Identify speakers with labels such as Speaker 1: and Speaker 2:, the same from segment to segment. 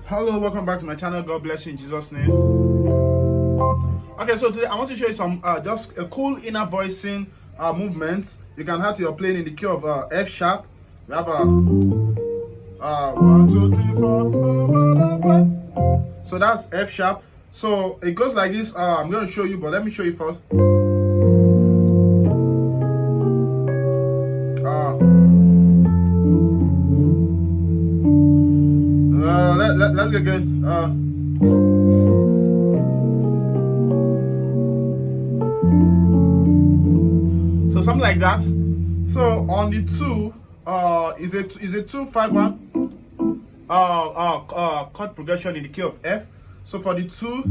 Speaker 1: Hello, welcome back to my channel. God bless you in Jesus' name. Okay, so today I want to show you some just a cool inner voicing movements you can have to your playing in the key of F sharp. We have a 1, 2, 3, 4, 5. So that's F sharp. So it goes like this. I'm going to show you, but let me show you first. Let's get good. So something like that. So on the 2, is a 2-5-1 chord progression in the key of F. So for the 2,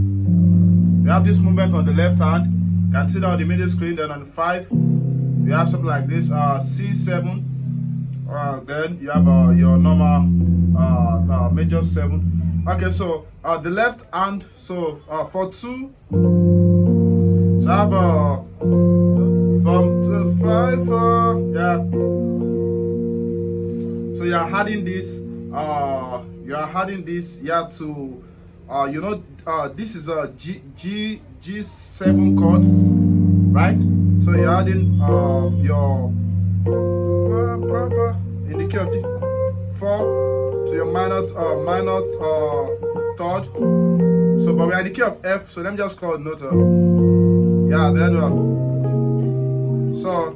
Speaker 1: we have this movement on the left hand. You can see that on the middle screen. Then on the 5, we have something like this. C7. Then you have your normal major 7. Okay, so the left hand. So for 2, so I have from 2 5. Yeah. So you are adding this. Yeah, to this is a G7 chord, right? So you're adding your in the key of G4 to your minor third. So but we're in the key of F, so let me just call note. Yeah, then so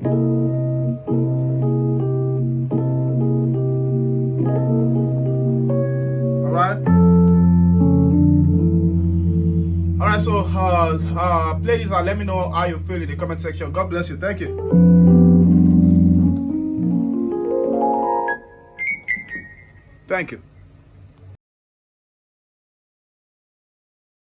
Speaker 1: Alright, so play this and let me know how you feel in the comment section. God bless you. Thank you. Thank you.